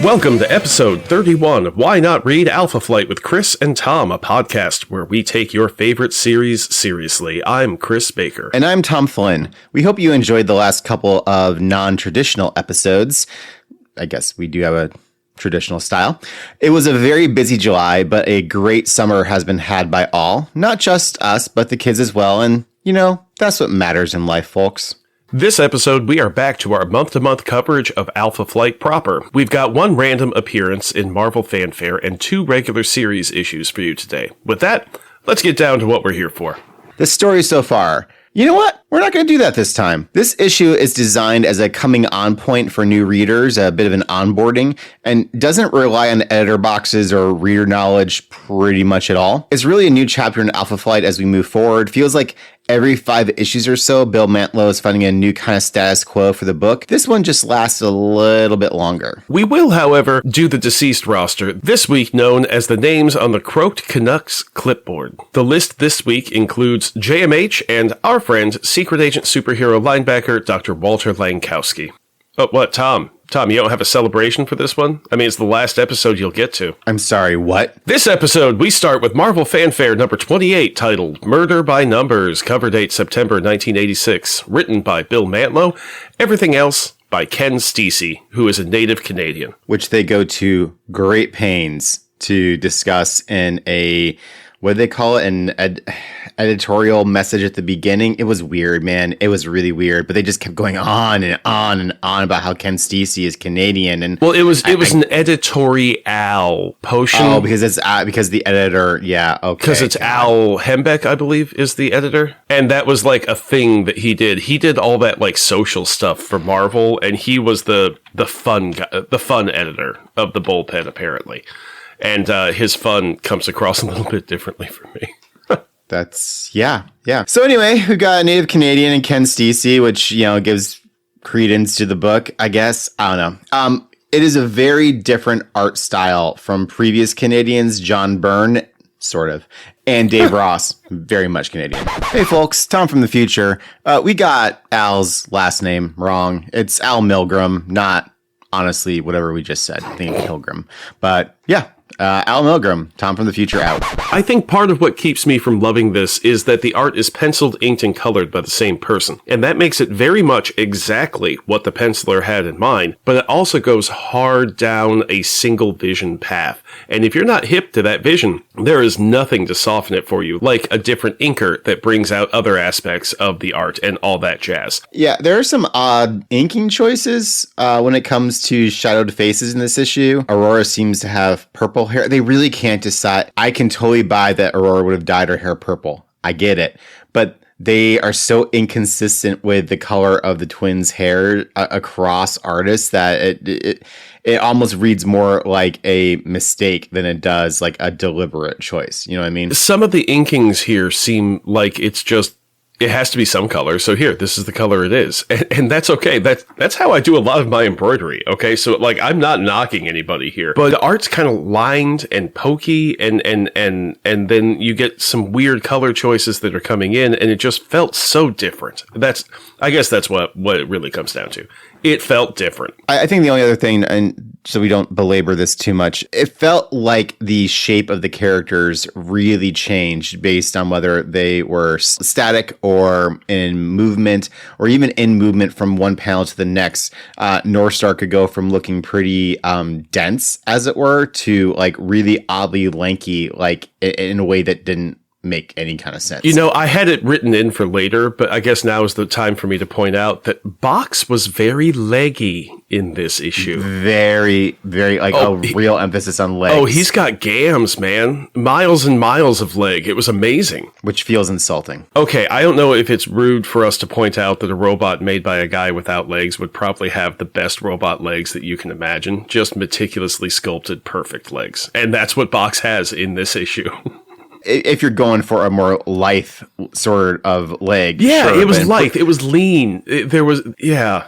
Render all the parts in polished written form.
Welcome to episode 31 of Why Not Read Alpha Flight with Chris and Tom, a podcast where we take your favorite series seriously. I'm Chris Baker. And I'm Tom Flynn. We hope you enjoyed the last couple of non-traditional episodes. I guess we do have a traditional style. It was a very busy July, but a great summer has been had by all. Not just us, but the kids as well. And, you know, that's what matters in life, folks. This episode, we are back to our month-to-month coverage of Alpha Flight proper. We've got one random appearance in Marvel Fanfare and 2 regular series issues for you today. With that, let's get down to what we're here for. The story so far. You know what? We're not going to do that this time. This issue is designed as a coming on point for new readers, a bit of an onboarding, and doesn't rely on editor boxes or reader knowledge pretty much at all. It's really a new chapter in Alpha Flight as we move forward. Feels like every 5 issues or so, Bill Mantlo is finding a new kind of status quo for the book. This one just lasts a little bit longer. We will, however, do the deceased roster, this week known as the names on the Croaked Canucks clipboard. The list this week includes JMH and our friend, Secret Agent Superhero Linebacker, Dr. Walter Langkowski. Oh, what, Tom? Tom, you don't have a celebration for this one? I mean, it's the last episode you'll get to. I'm sorry, what? This episode, we start with Marvel Fanfare number 28, titled Murder by Numbers, cover date September 1986, written by Bill Mantlo, everything else by Ken Steacy, who is a native Canadian. Which they go to great pains to discuss in a, what do they call it, an editorial message at the beginning. It was weird, man. It was really weird. But they just kept going on and on and on about how Ken Steacy is Canadian. And well, it was an editorial potion. Oh, because the editor, yeah, okay. Because it's Al Hembeck, I believe, is the editor, and that was like a thing that he did. He did all that like social stuff for Marvel, and he was the fun guy, the fun editor of the bullpen, apparently. And his fun comes across a little bit differently for me. That's, yeah. So anyway, we've got a native Canadian and Ken Steacy, which, you know, gives credence to the book, I guess. I don't know. It is a very different art style from previous Canadians, John Byrne, sort of, and Dave Ross, very much Canadian. Hey folks, Tom from the future. We got Al's last name wrong. It's Al Milgram, not, honestly, whatever we just said. I think Pilgrim. But yeah. Al Milgram, Tom from the future, out. I think part of what keeps me from loving this is that the art is penciled, inked, and colored by the same person. And that makes it very much exactly what the penciler had in mind, but it also goes hard down a single vision path. And if you're not hip to that vision, there is nothing to soften it for you, like a different inker that brings out other aspects of the art and all that jazz. Yeah, there are some odd inking choices when it comes to shadowed faces in this issue. Aurora seems to have purple hair. They really can't decide. I can totally buy that Aurora would have dyed her hair purple. I get it. But they are so inconsistent with the color of the twins' hair across artists that it almost reads more like a mistake than it does like a deliberate choice. You know what I mean? Some of the inkings here seem like it's just, it has to be some color. So here, this is the color it is. And that's okay. That's how I do a lot of my embroidery. Okay. So like, I'm not knocking anybody here, but the art's kind of lined and pokey and then you get some weird color choices that are coming in and it just felt so different. I guess that's what it really comes down to. It felt different. I think the only other thing, and so we don't belabor this too much, it felt like the shape of the characters really changed based on whether they were static or in movement, or even in movement from one panel to the next. North Star could go from looking pretty dense, as it were, to like really oddly lanky, like in a way that didn't make any kind of sense. You know, I had it written in for later, but I guess now is the time for me to point out that Box was very leggy in this issue. Very, very, like real emphasis on legs. Oh, he's got gams, man. Miles and miles of leg. It was amazing. Which feels insulting. Okay, I don't know if it's rude for us to point out that a robot made by a guy without legs would probably have the best robot legs that you can imagine. Just meticulously sculpted, perfect legs. And that's what Box has in this issue. If you're going for a more lithe sort of leg. Yeah, sure, it was lithe. It was lean.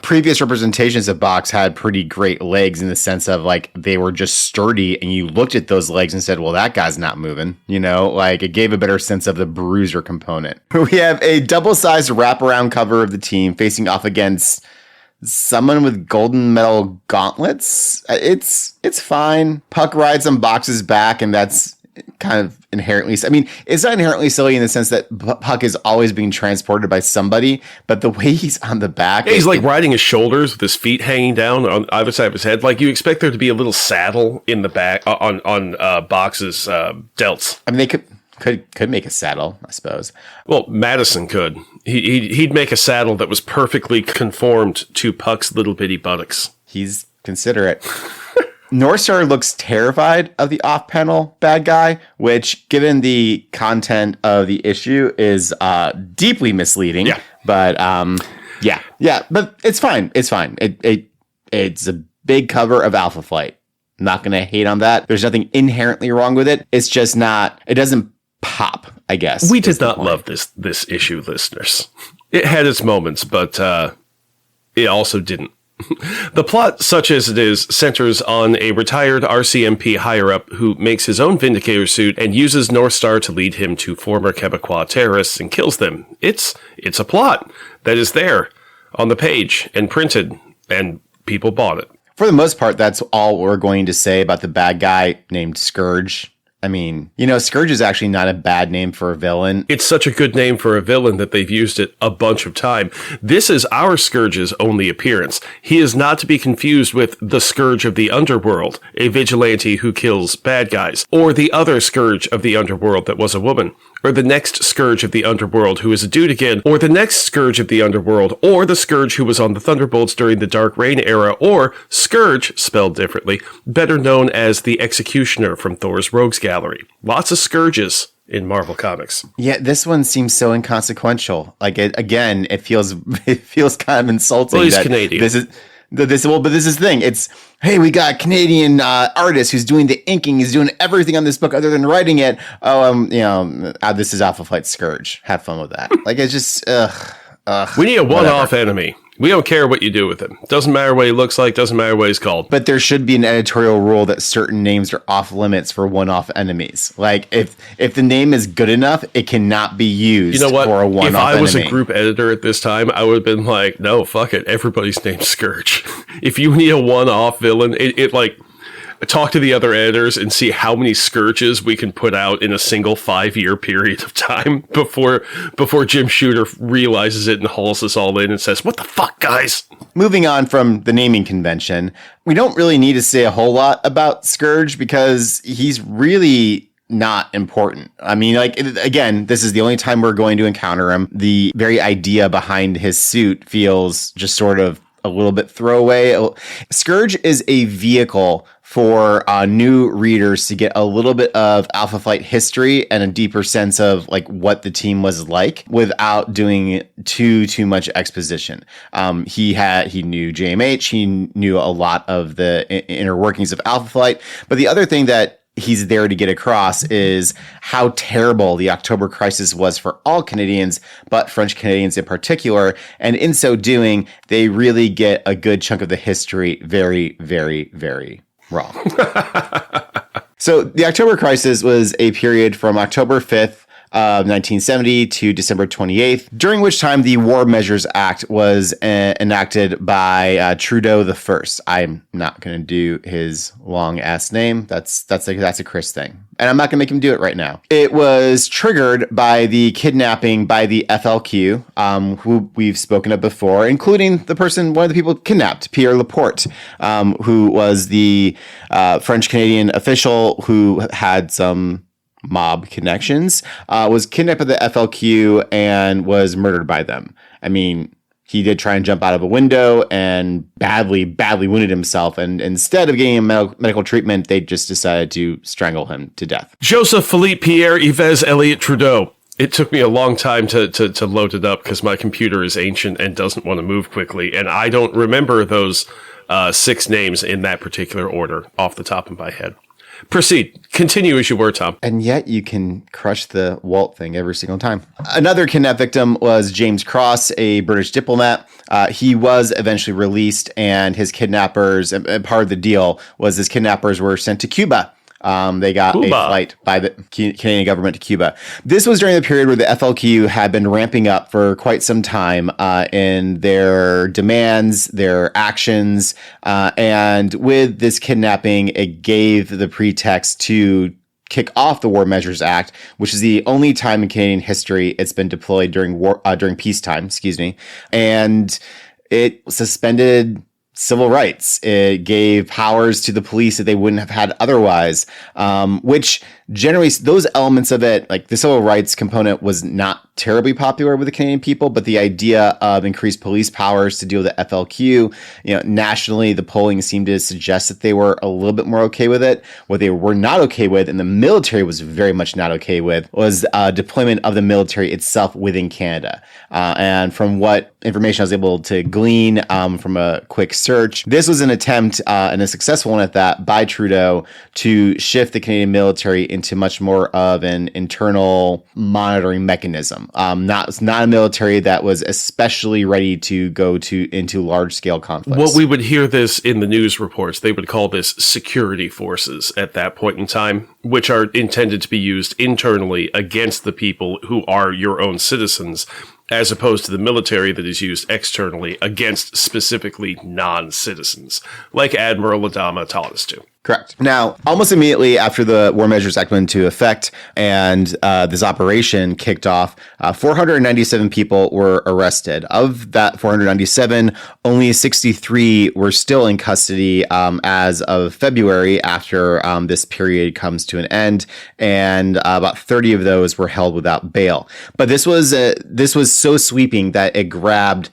Previous representations of Box had pretty great legs in the sense of like they were just sturdy and you looked at those legs and said, well, that guy's not moving. You know, like it gave a better sense of the bruiser component. We have a double-sized wraparound cover of the team facing off against someone with golden metal gauntlets. It's fine. Puck rides on Box's back, and that's kind of inherently, I mean, it's not inherently silly in the sense that Puck is always being transported by somebody, but the way he's on the back, yeah, he's like riding his shoulders with his feet hanging down on either side of his head. Like you expect there to be a little saddle in the back on Box's delts. I mean, they could make a saddle, I suppose. Well, Madison could. He'd make a saddle that was perfectly conformed to Puck's little bitty buttocks. He's considerate. Northstar looks terrified of the off-panel bad guy, which, given the content of the issue, is deeply misleading. Yeah. But yeah, but it's fine. It's fine. It's a big cover of Alpha Flight. I'm not going to hate on that. There's nothing inherently wrong with it. It's just not. It doesn't pop, I guess. We did not love this issue, listeners. It had its moments, but it also didn't. The plot, such as it is, centers on a retired RCMP higher-up who makes his own Vindicator suit and uses Northstar to lead him to former Quebecois terrorists and kills them. It's a plot that is there on the page and printed, and people bought it. For the most part, that's all we're going to say about the bad guy named Scourge. I mean, Scourge is actually not a bad name for a villain. It's such a good name for a villain that they've used it a bunch of time. This is our Scourge's only appearance. He is not to be confused with the Scourge of the Underworld, a vigilante who kills bad guys, or the other Scourge of the Underworld that was a woman, or the next Scourge of the Underworld who is a dude again, or the next Scourge of the Underworld, or the Scourge who was on the Thunderbolts during the Dark Reign era, or Scourge, spelled differently, better known as the Executioner from Thor's Rogues Gallery. Lots of Scourges in Marvel Comics. Yeah, this one seems so inconsequential. Like, it feels kind of insulting. Well, he's Canadian. But this is the thing. It's, hey, we got a Canadian artist who's doing the inking. He's doing everything on this book other than writing it. This is Alpha Flight Scourge. Have fun with that. Like, it's just, We need a one-off enemy. We don't care what you do with him. Doesn't matter what he looks like. Doesn't matter what he's called. But there should be an editorial rule that certain names are off limits for one-off enemies. Like, if the name is good enough, it cannot be used for a one-off enemy. If I was a group editor at this time, I would have been like, no, fuck it. Everybody's named Scourge. If you need a one-off villain, talk to the other editors and see how many Scourges we can put out in a single 5-year period of time before Jim Shooter realizes it and hauls us all in and says, what the fuck, guys? Moving on from the naming convention, we don't really need to say a whole lot about Scourge because he's really not important. I mean, again, this is the only time we're going to encounter him. The very idea behind his suit feels just sort of a little bit throwaway. Scourge is a vehicle for new readers to get a little bit of Alpha Flight history and a deeper sense of what the team was like without doing too much exposition. He knew JMH, he knew a lot of the inner workings of Alpha Flight, but the other thing that he's there to get across is how terrible the October crisis was for all Canadians, but French Canadians in particular. And in so doing, they really get a good chunk of the history very, very, very wrong. So the October crisis was a period from October 5th of 1970 to December 28th, during which time the War Measures Act was enacted by Trudeau the First. I'm not going to do his long ass name. That's a Chris thing. And I'm not going to make him do it right now. It was triggered by the kidnapping by the FLQ, who we've spoken of before, including one of the people kidnapped, Pierre Laporte, who was the French-Canadian official who had some mob connections, was kidnapped by the FLQ and was murdered by them. I mean, he did try and jump out of a window and badly wounded himself. And instead of getting him medical treatment, they just decided to strangle him to death. Joseph Philippe Pierre Yves Elliott Trudeau. It took me a long time to load it up because my computer is ancient and doesn't want to move quickly. And I don't remember those 6 names in that particular order off the top of my head. Proceed. Continue as you were, Tom. And yet you can crush the Walt thing every single time. Another kidnapped victim was James Cross, a British diplomat. He was eventually released, and his kidnappers, and part of the deal was his kidnappers were sent to Cuba They got Cuba. a flight by the Canadian government to Cuba. This was during the period where the FLQ had been ramping up for quite some time in their demands, their actions, and with this kidnapping, it gave the pretext to kick off the War Measures Act, which is the only time in Canadian history it's been deployed during peacetime, and it suspended civil rights. It gave powers to the police that they wouldn't have had otherwise, which generally those elements of it, like the civil rights component, was not terribly popular with the Canadian people, but the idea of increased police powers to deal with the FLQ, nationally, the polling seemed to suggest that they were a little bit more okay with it. What they were not okay with, and the military was very much not okay with, was deployment of the military itself within Canada. And from what information I was able to glean from a quick search, this was an attempt, and a successful one at that, by Trudeau to shift the Canadian military into much more of an internal monitoring mechanism. Not a military that was especially ready to go into large scale conflicts. Well, we would hear this in the news reports. They would call this security forces at that point in time, which are intended to be used internally against the people who are your own citizens, as opposed to the military that is used externally against specifically non-citizens, like Admiral Adama taught us to. Correct. Now, almost immediately after the War Measures Act went into effect and this operation kicked off, 497 people were arrested. Of that 497, only 63 were still in custody as of February after this period comes to an end, and about 30 of those were held without bail. But this was so sweeping that it grabbed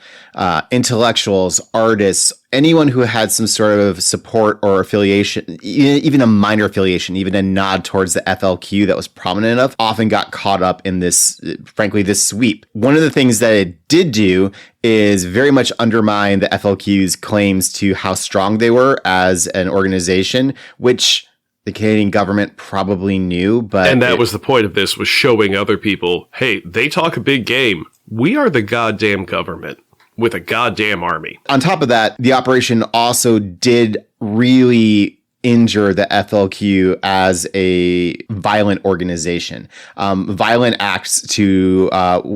intellectuals, artists, anyone who had some sort of support or affiliation, even a minor affiliation, even a nod towards the FLQ that was prominent enough, often got caught up in this, frankly, this sweep. One of the things that it did do is very much undermine the FLQ's claims to how strong they were as an organization, which the Canadian government probably knew, but... And that was the point of this, was showing other people, hey, they talk a big game. We are the goddamn government with a goddamn army. On top of that, the operation also did really injure the FLQ as a violent organization. Violent acts to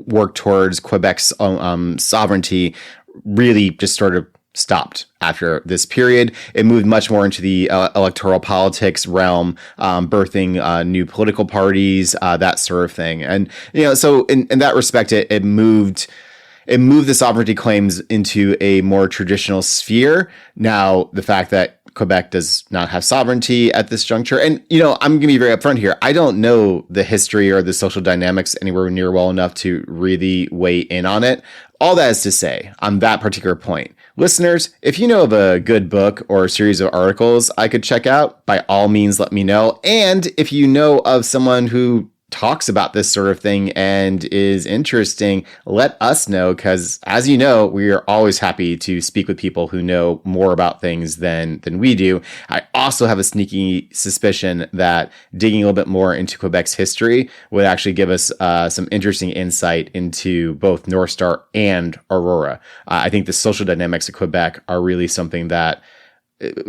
work towards Quebec's sovereignty really just sort of stopped after this period. It moved much more into the electoral politics realm, birthing new political parties, that sort of thing. And, so in that respect, it moved the sovereignty claims into a more traditional sphere. Now, the fact that Quebec does not have sovereignty at this juncture, and, I'm going to be very upfront here. I don't know the history or the social dynamics anywhere near well enough to really weigh in on it. All that is to say, on that particular point, listeners, if you know of a good book or a series of articles I could check out, by all means, let me know. And if you know of someone who talks about this sort of thing and is interesting, let us know, because as you know, we are always happy to speak with people who know more about things than we do. I also have a sneaky suspicion that digging a little bit more into Quebec's history would actually give us some interesting insight into both North Star and Aurora. I think the social dynamics of Quebec are really something that,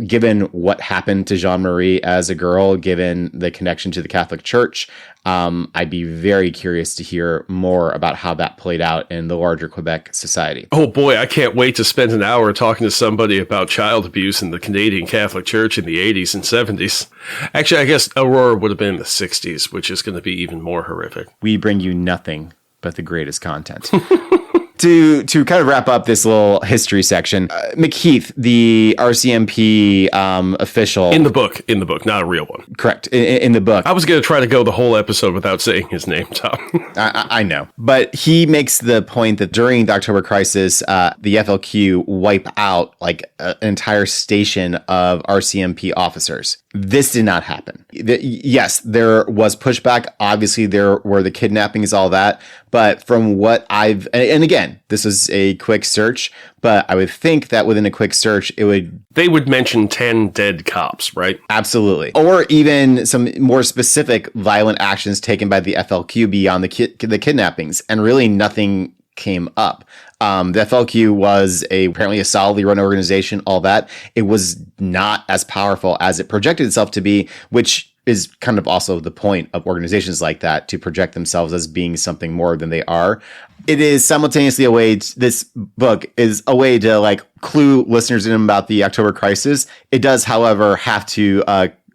given what happened to Jean-Marie as a girl, given the connection to the Catholic Church, I'd be very curious to hear more about how that played out in the larger Quebec society. Oh boy, I can't wait to spend an hour talking to somebody about child abuse in the Canadian Catholic Church in the 80s and 70s. Actually, I guess Aurora would have been in the 60s, which is going to be even more horrific. We bring you nothing but the greatest content. To kind of wrap up this little history section, McHeath, the RCMP official... In the book, not a real one. Correct, in the book. I was going to try to go the whole episode without saying his name, Tom. I know. But he makes the point that during the October crisis, the FLQ wipe out like an entire station of RCMP officers. This did not happen. Yes, there was pushback. Obviously, there were the kidnappings, all that. But from what and again, this was a quick search, but I would think that within a quick search, they would mention 10 dead cops, right? Absolutely. Or even some more specific violent actions taken by the FLQ beyond the kidnappings, and really nothing came up. The FLQ was apparently a solidly run organization, all that. It was not as powerful as it projected itself to be, which is kind of also the point of organizations like that, to project themselves as being something more than they are. It is simultaneously a way, this book is a way to like clue listeners in about the October crisis. It does, however, have to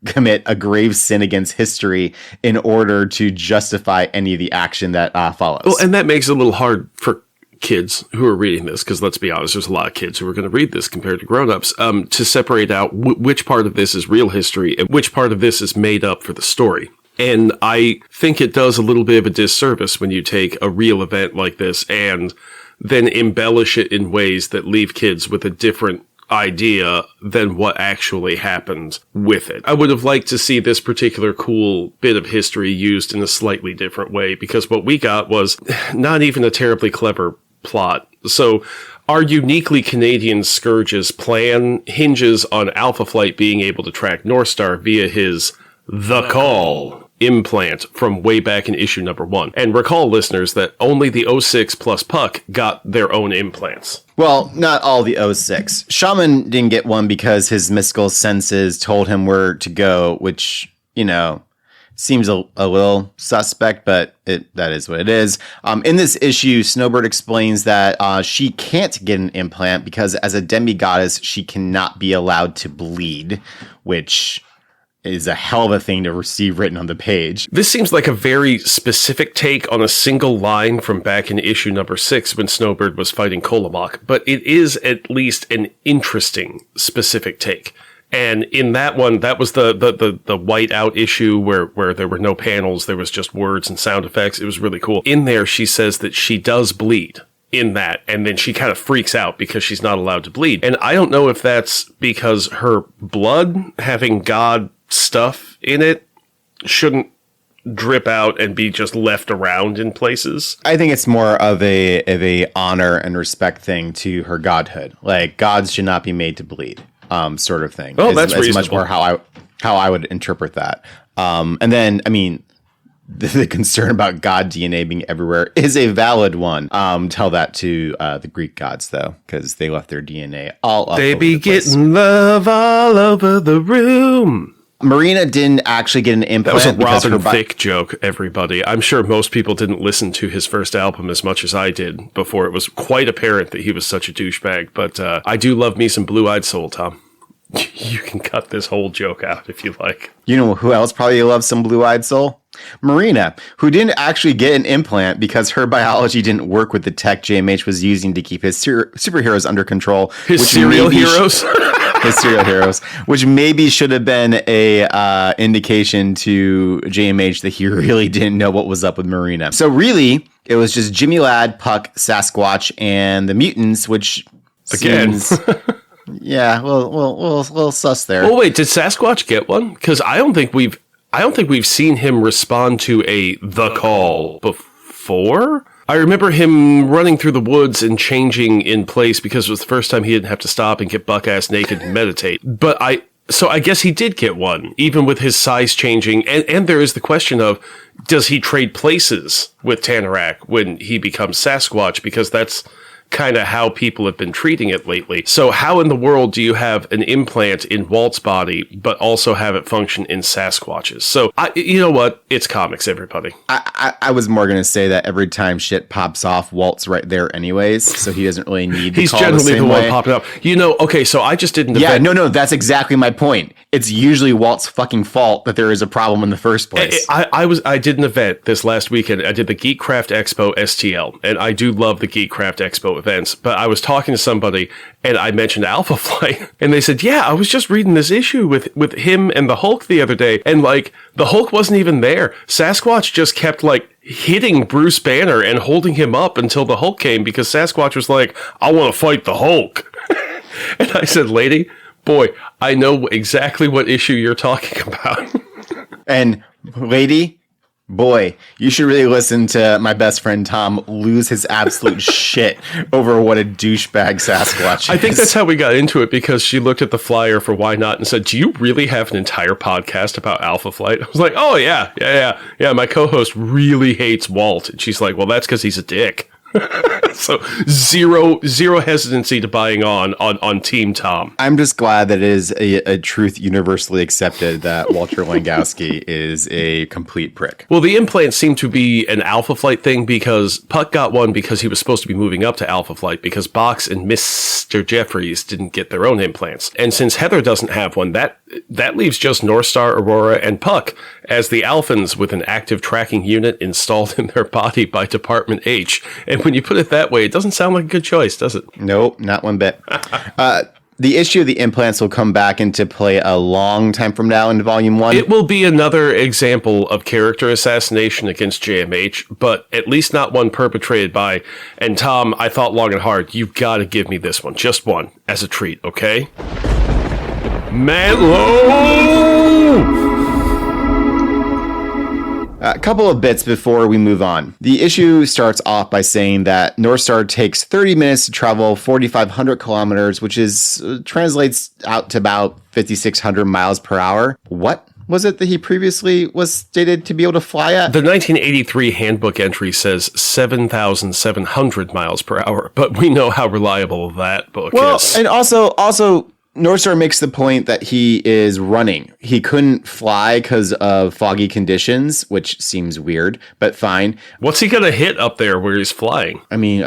commit a grave sin against history in order to justify any of the action that follows. Well, and that makes it a little hard for kids who are reading this, because let's be honest, there's a lot of kids who are going to read this compared to grown-ups, to separate out which part of this is real history and which part of this is made up for the story. And I think it does a little bit of a disservice when you take a real event like this and then embellish it in ways that leave kids with a different idea than what actually happened with it. I would have liked to see this particular cool bit of history used in a slightly different way, because what we got was not even a terribly clever plot. So our uniquely Canadian Scourge's plan hinges on Alpha Flight being able to track Northstar via his The Call implant from way back in issue number 1. And recall, listeners, that only the 06 plus Puck got their own implants. Well, not all the 06. Shaman didn't get one because his mystical senses told him where to go, which, you know, seems a little suspect, but that is what it is. In this issue, Snowbird explains that she can't get an implant because as a demigoddess, she cannot be allowed to bleed, which is a hell of a thing to receive written on the page. This seems like a very specific take on a single line from back in issue number 6 when Snowbird was fighting Kolomak, but it is at least an interesting specific take. And in that one, that was the whiteout issue where there were no panels, there was just words and sound effects. It was really cool. In there, she says that she does bleed in that, and then she kind of freaks out because she's not allowed to bleed. And I don't know if that's because her blood, having God stuff in it, shouldn't drip out and be just left around in places. I think it's more of a honor and respect thing to her godhood. Like, gods should not be made to bleed, sort of thing. Oh, that's reasonable. Much more how I would interpret that. And then, I mean, the concern about God DNA being everywhere is a valid one. Tell that to the Greek gods, though, because they left their DNA all up. They be getting love all over the room. Marina didn't actually get an implant. That was a Robin Thicke joke, everybody. I'm sure most people didn't listen to his first album as much as I did before it was quite apparent that he was such a douchebag. But I do love me some Blue-Eyed Soul, Tom. You can cut this whole joke out if you like. You know who else probably loves some Blue-Eyed Soul? Marina, who didn't actually get an implant because her biology didn't work with the tech JMH was using to keep his superheroes under control. His serial heroes? His serial heroes, which maybe should have been a indication to JMH that he really didn't know what was up with Marina. So really, it was just Jimmy Ladd, Puck, Sasquatch, and the mutants, which again, seems, yeah, we'll suss there. Oh wait, did Sasquatch get one? Because I don't think we've seen him respond to the call before. I remember him running through the woods and changing in place because it was the first time he didn't have to stop and get buck-ass naked and meditate. But I guess he did get one, even with his size changing. And there is the question of, does he trade places with Tanarak when he becomes Sasquatch? Because that's kind of how people have been treating it lately. So how in the world do you have an implant in Walt's body, but also have it function in Sasquatch's? So, you know what? It's comics, everybody. I was more going to say that every time shit pops off, Walt's right there anyways, so he doesn't really need to He's call generally the one way. popping up. You know, okay, so I just didn't... Yeah, no, that's exactly my point. It's usually Walt's fucking fault that there is a problem in the first place. I did an event this last weekend. I did the Geekcraft Expo STL, and I do love the Geekcraft Expo events, but I was talking to somebody and I mentioned Alpha Flight and they said, yeah, I was just reading this issue with him and the Hulk the other day, and like the Hulk wasn't even there. Sasquatch just kept like hitting Bruce Banner and holding him up until the Hulk came, because Sasquatch was like, I want to fight the Hulk. And I said, lady, boy, I know exactly what issue you're talking about. And lady, boy, you should really listen to my best friend Tom lose his absolute shit over what a douchebag Sasquatch is. I think that's how we got into it, because she looked at the flyer for Why Not and said, do you really have an entire podcast about Alpha Flight? I was like, oh, yeah. My co-host really hates Walt. And she's like, well, that's because he's a dick. So zero hesitancy to buying on Team Tom. I'm just glad that it is a truth universally accepted that Walter Langowski is a complete prick. Well, the implants seem to be an Alpha Flight thing because Puck got one because he was supposed to be moving up to Alpha Flight because Box and Mr. Jeffries didn't get their own implants. And since Heather doesn't have one, that leaves just North Star, Aurora, and Puck as the Alphans with an active tracking unit installed in their body by Department H. And when you put it that way, it doesn't sound like a good choice, does it? Nope, not one bit. The issue of the implants will come back into play a long time from now in Volume 1. It will be another example of character assassination against JMH, but at least not one perpetrated by... And Tom, I thought long and hard, you've got to give me this one, just one, as a treat, okay? Mantlo! A couple of bits before we move on. The issue starts off by saying that North Star takes 30 minutes to travel 4,500 kilometers, which translates out to about 5,600 miles per hour. What was it that he previously was stated to be able to fly at? The 1983 handbook entry says 7,700 miles per hour, but we know how reliable that book is. And also North Star makes the point that he is running. He couldn't fly because of foggy conditions, which seems weird, but fine. What's he going to hit up there where he's flying? I mean,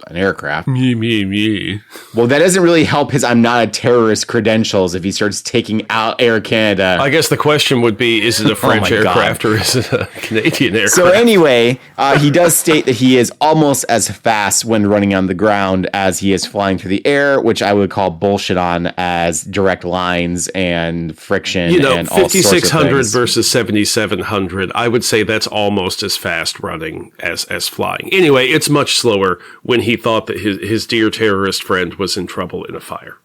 an aircraft. Me. Well, that doesn't really help his I'm not a terrorist credentials if he starts taking out Air Canada. I guess the question would be, is it a French aircraft or is it a Canadian aircraft? So anyway, he does state that he is almost as fast when running on the ground as he is flying through the air, which I would call bullshit on as direct lines and friction and all sorts of 5,600 versus 7,700. I would say that's almost as fast running as flying. Anyway, it's much slower when he thought that his dear terrorist friend was in trouble in a fire.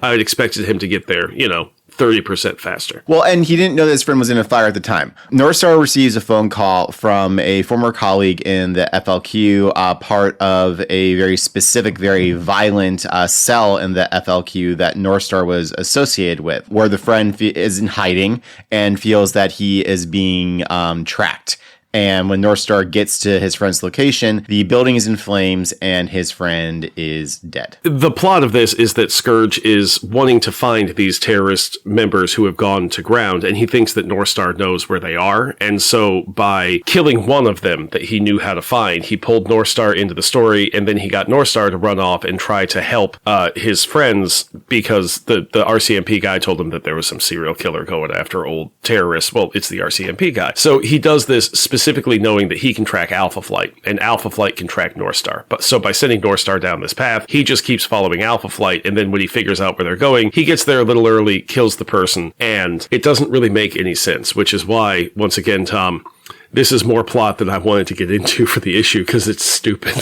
I had expected him to get there, 30% faster. Well, and he didn't know that his friend was in a fire at the time. North Star receives a phone call from a former colleague in the FLQ, part of a very specific, very violent cell in the FLQ that North Star was associated with, where the friend is in hiding and feels that he is being tracked. And when North Star gets to his friend's location, the building is in flames and his friend is dead. The plot of this is that Scourge is wanting to find these terrorist members who have gone to ground, and he thinks that North Star knows where they are. And so by killing one of them that he knew how to find, he pulled North Star into the story, and then he got North Star to run off and try to help his friends because the RCMP guy told him that there was some serial killer going after old terrorists. Well, it's the RCMP guy. So he does this specifically knowing that he can track Alpha Flight, and Alpha Flight can track North Star. But so by sending North Star down this path, he just keeps following Alpha Flight, and then when he figures out where they're going, he gets there a little early, kills the person, and it doesn't really make any sense, which is why, once again, Tom, this is more plot than I wanted to get into for the issue, because it's stupid.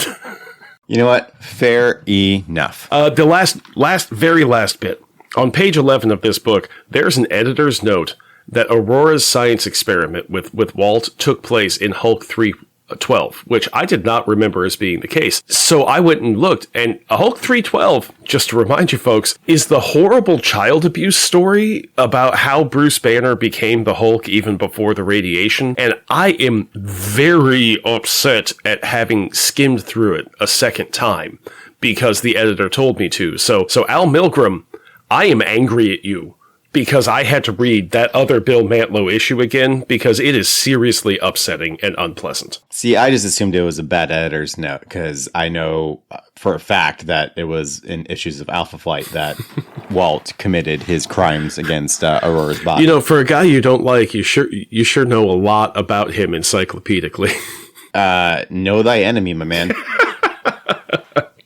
You know what? Fair enough. The very last bit. On page 11 of this book, there's an editor's note that Aurora's science experiment with Walt took place in Hulk 312, which I did not remember as being the case. So I went and looked, and Hulk 312, just to remind you folks, is the horrible child abuse story about how Bruce Banner became the Hulk even before the radiation. And I am very upset at having skimmed through it a second time because the editor told me to. So Al Milgram, I am angry at you, because I had to read that other Bill Mantlo issue again, because it is seriously upsetting and unpleasant. See, I just assumed it was a bad editor's note, because I know for a fact that it was in issues of Alpha Flight that Walt committed his crimes against Aurora's body. For a guy you don't like, you sure know a lot about him encyclopedically. Know thy enemy, my man.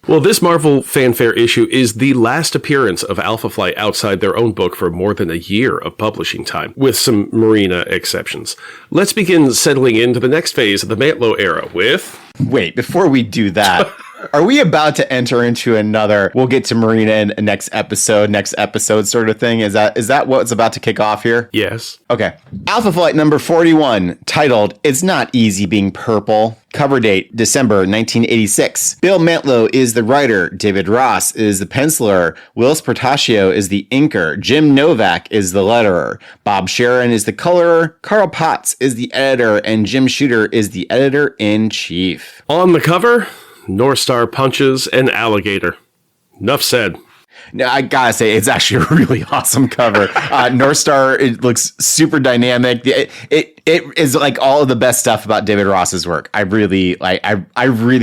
Well, this Marvel Fanfare issue is the last appearance of Alpha Flight outside their own book for more than a year of publishing time, with some Marina exceptions. Let's begin settling into the next phase of the Mantlo era with... Wait, before we do that, are we about to enter into another, we'll get to Marina in next episode sort of thing? Is that what's about to kick off here? Yes. Okay. Alpha Flight number 41, titled, It's Not Easy Being Purple. Cover date, December 1986. Bill Mantlo is the writer. David Ross is the penciler. Willis Portacio is the inker. Jim Novak is the letterer. Bob Sharon is the colorer. Carl Potts is the editor. And Jim Shooter is the editor-in-chief. On the cover, North Star punches an alligator. Enough said. No, I gotta say, it's actually a really awesome cover. North Star, it looks super dynamic. It is like all of the best stuff about David Ross's work. I really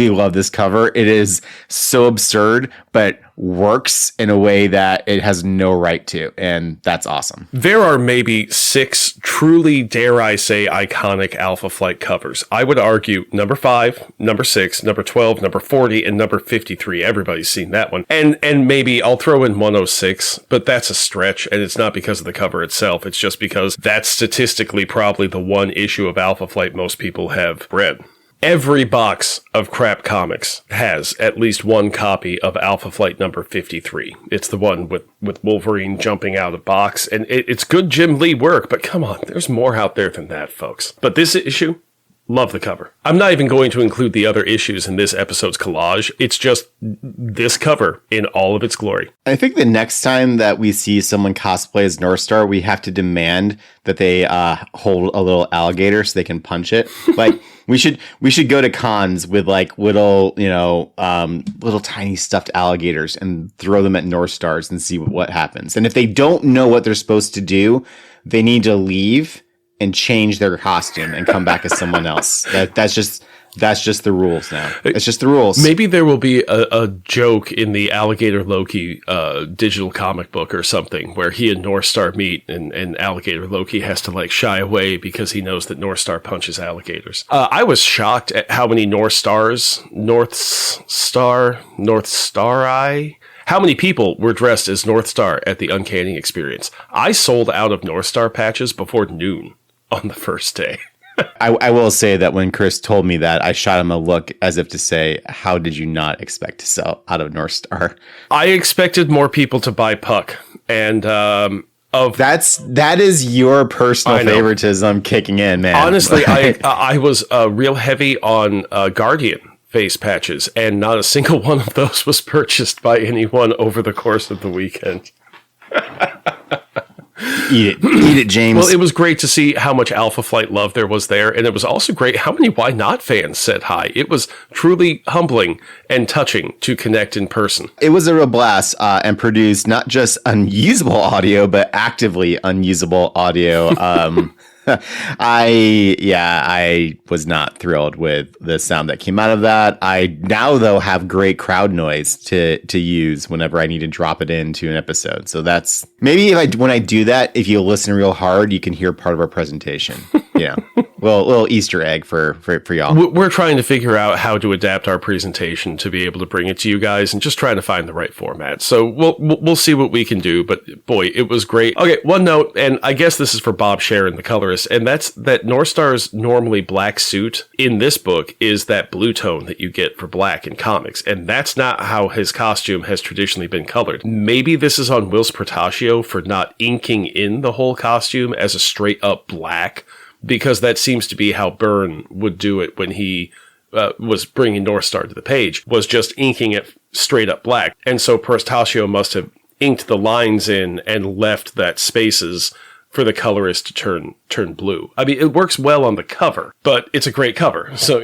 love this cover. It is so absurd, but works in a way that it has no right to, and that's awesome. There are maybe 6 truly, dare I say, iconic Alpha Flight covers. I would argue number 5, number 6, number 12, number 40, and number 53. Everybody's seen that one. And maybe I'll throw in 106, but that's a stretch, and it's not because of the cover itself. It's just because that's statistically probably the one issue of Alpha Flight most people have read. Every box of crap comics has at least one copy of Alpha Flight number 53. It's the one with Wolverine jumping out of the box, and it's good Jim Lee work, but come on, there's more out there than that, folks. But this issue, love the cover. I'm not even going to include the other issues in this episode's collage. It's just this cover in all of its glory. I think the next time that we see someone cosplay as North Star, we have to demand that they hold a little alligator so they can punch it. Like we should go to cons with like little tiny stuffed alligators and throw them at North Stars and see what happens. And if they don't know what they're supposed to do, they need to leave and change their costume and come back as someone else. That's just the rules now. It's just the rules. Maybe there will be a joke in the Alligator Loki digital comic book or something where he and North Star meet and Alligator Loki has to like shy away because he knows that North Star punches alligators. I was shocked at how many North Star how many people were dressed as North Star at the Uncanny Experience. I sold out of North Star patches before noon on the first day. I will say that when Chris told me that, I shot him a look as if to say, how did you not expect to sell out of North Star? I expected more people to buy Puck. And that is your personal favoritism kicking in, man. Honestly, I was real heavy on Guardian face patches, and not a single one of those was purchased by anyone over the course of the weekend. Eat it, James. Well, it was great to see how much Alpha Flight love there was there, and it was also great how many Why Not fans said hi. It was truly humbling and touching to connect in person. It was a real blast and produced not just unusable audio, but actively unusable audio. I was not thrilled with the sound that came out of that. I now, though, have great crowd noise to use whenever I need to drop it into an episode. So that's maybe when I do that, if you listen real hard, you can hear part of our presentation. Yeah. Little Easter egg for y'all. We're trying to figure out how to adapt our presentation to be able to bring it to you guys and just trying to find the right format. So we'll see what we can do. But boy, it was great. Okay, one note, and I guess this is for Bob Sharon, the colorist, and that's that North Star's normally black suit in this book is that blue tone that you get for black in comics. And that's not how his costume has traditionally been colored. Maybe this is on Whilce Portacio for not inking in the whole costume as a straight up black, because that seems to be how Byrne would do it when he was bringing North Star to the page, was just inking it straight up black. And so Portacio must have inked the lines in and left that spaces for the colorist to turn blue. I mean, it works well on the cover, but it's a great cover. So,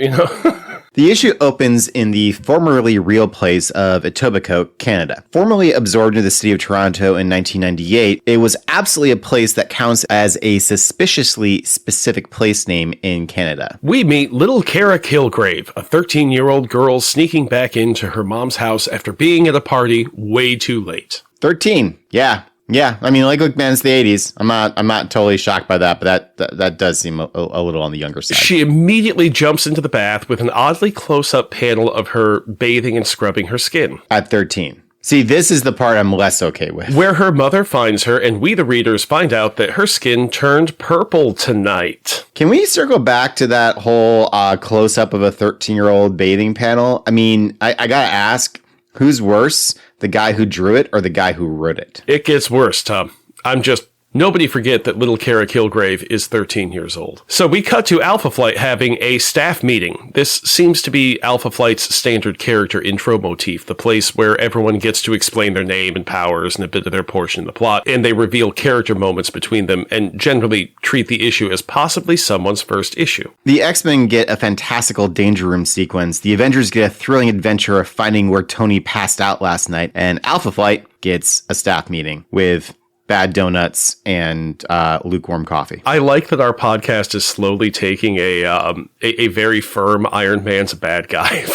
The issue opens in the formerly real place of Etobicoke, Canada. Formerly absorbed into the city of Toronto in 1998, it was absolutely a place that counts as a suspiciously specific place name in Canada. We meet little Kara Kilgrave, a 13-year-old girl sneaking back into her mom's house after being at a party way too late. 13, yeah. Yeah, I mean, like, look, man, it's the 80s. I'm not totally shocked by that, but that does seem a little on the younger side. She immediately jumps into the bath with an oddly close-up panel of her bathing and scrubbing her skin. At 13. See, this is the part I'm less okay with. Where her mother finds her, and we, the readers, find out that her skin turned purple tonight. Can we circle back to that whole close-up of a 13-year-old bathing panel? I mean, I gotta ask, who's worse? The guy who drew it or the guy who wrote it? It gets worse, Tom. I'm just Nobody forget that little Kara Kilgrave is 13 years old. So we cut to Alpha Flight having a staff meeting. This seems to be Alpha Flight's standard character intro motif, the place where everyone gets to explain their name and powers and a bit of their portion in the plot, and they reveal character moments between them and generally treat the issue as possibly someone's first issue. The X-Men get a fantastical Danger Room sequence. The Avengers get a thrilling adventure of finding where Tony passed out last night. And Alpha Flight gets a staff meeting with bad donuts and lukewarm coffee. I like that our podcast is slowly taking a very firm Iron Man's a bad guy.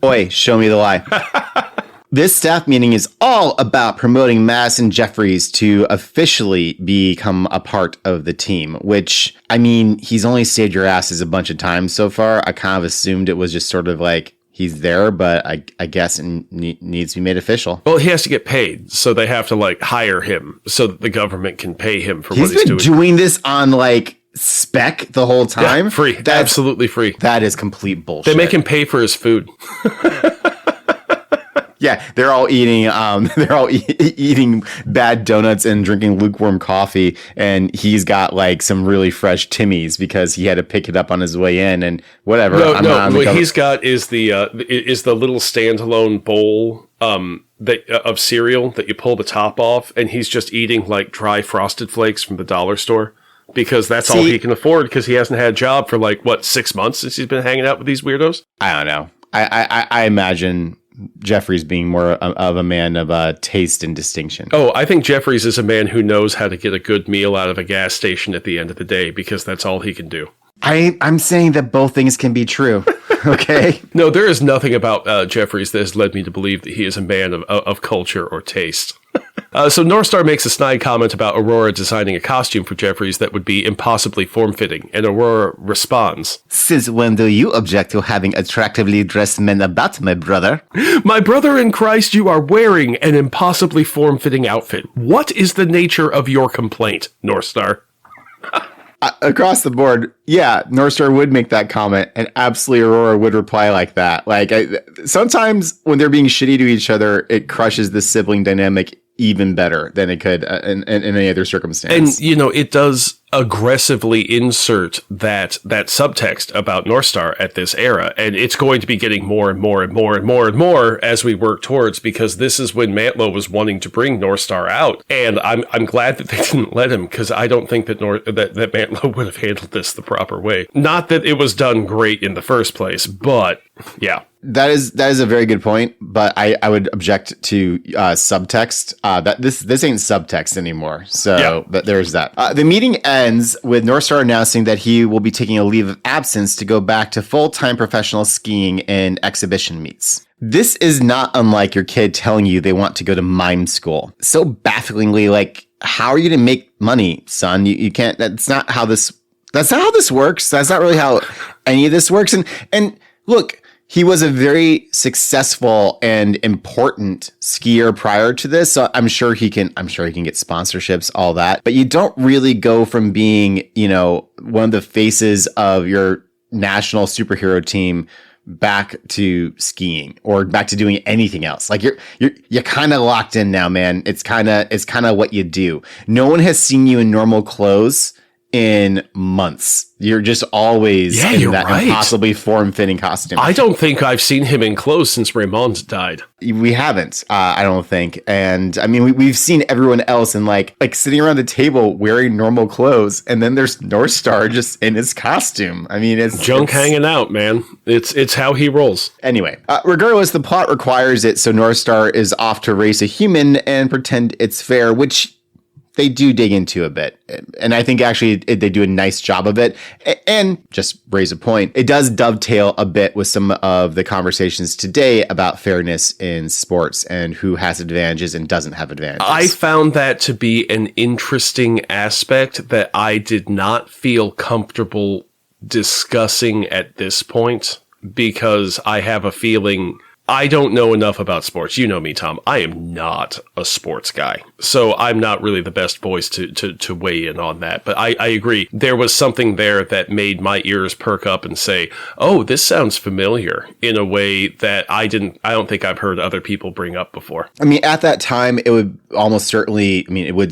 Oi, show me the lie. This staff meeting is all about promoting Madison Jeffries to officially become a part of the team, which, I mean, he's only saved your asses a bunch of times so far. I kind of assumed it was just sort of like, he's there, but I guess it needs to be made official. Well, he has to get paid, so they have to, like, hire him so that the government can pay him for what he's doing. He's been doing this on, like, spec the whole time? Yeah, free. Absolutely free. That is complete bullshit. They make him pay for his food. Yeah, they're all eating eating bad donuts and drinking lukewarm coffee, and he's got like some really fresh Timmies because he had to pick it up on his way in and whatever. What he's got is the little standalone bowl of cereal that you pull the top off, and he's just eating like dry Frosted Flakes from the dollar store because that's all he can afford because he hasn't had a job for like 6 months since he's been hanging out with these weirdos. I don't know. I imagine Jeffries being more of a man of taste and distinction. Oh, I think Jeffries is a man who knows how to get a good meal out of a gas station at the end of the day because that's all he can do. I'm saying that both things can be true. Okay. No, there is nothing about Jeffries that has led me to believe that he is a man of culture or taste. So Northstar makes a snide comment about Aurora designing a costume for Jeffries that would be impossibly form-fitting, and Aurora responds, "Since when do you object to having attractively dressed men about, my brother?" "My brother in Christ, you are wearing an impossibly form-fitting outfit. What is the nature of your complaint, Northstar?" Across the board, yeah, Northstar would make that comment, and absolutely Aurora would reply like that. Like, sometimes when they're being shitty to each other, it crushes the sibling dynamic even better than it could in any other circumstance. And, you know, it does aggressively insert that subtext about Northstar at this era, and it's going to be getting more and more and more and more and more as we work towards, because this is when Mantlo was wanting to bring Northstar out, and I'm glad that they didn't let him, because I don't think that that Mantlo would have handled this the proper way. Not that it was done great in the first place, but yeah. That is a very good point, but I would object to subtext. That this ain't subtext anymore. So yeah. But there's that. The meeting ends with Northstar announcing that he will be taking a leave of absence to go back to full-time professional skiing and exhibition meets. This is not unlike your kid telling you they want to go to mime school. So bafflingly, like, how are you to make money, son? You can't. That's not how this works. That's not really how any of this works. And look. He was a very successful and important skier prior to this, so I'm sure he can get sponsorships, all that. But you don't really go from being, you know, one of the faces of your national superhero team back to skiing or back to doing anything else. Like you're kind of locked in now, man. It's kind of what you do. No one has seen you in normal clothes in months. You're just always in that impossibly form-fitting costume. I don't think I've seen him in clothes since Raymond died. We haven't, I don't think. And I mean, we've seen everyone else in like sitting around the table wearing normal clothes, and then there's Northstar just in his costume. I mean, it's hanging out, man. It's how he rolls. Anyway, regardless, the plot requires it, so Northstar is off to race a human and pretend it's fair, which they do dig into a bit. And I think actually they do a nice job of it. And just raise a point, it does dovetail a bit with some of the conversations today about fairness in sports and who has advantages and doesn't have advantages. I found that to be an interesting aspect that I did not feel comfortable discussing at this point, because I have a feeling I don't know enough about sports. You know me, Tom. I am not a sports guy. So I'm not really the best voice to weigh in on that. But I agree. There was something there that made my ears perk up and say, oh, this sounds familiar in a way that I don't think I've heard other people bring up before. I mean, at that time, it would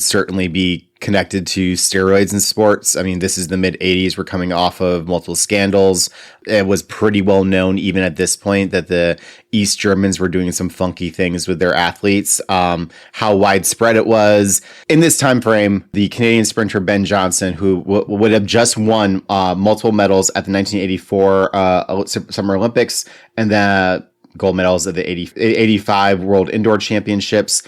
certainly be connected to steroids in sports. I mean, this is the mid 80s. We're coming off of multiple scandals. It was pretty well known even at this point that the East Germans were doing some funky things with their athletes. How widespread it was. In this time frame, the Canadian sprinter Ben Johnson, who would have just won multiple medals at the 1984 Summer Olympics and the gold medals at the 85 World Indoor Championships,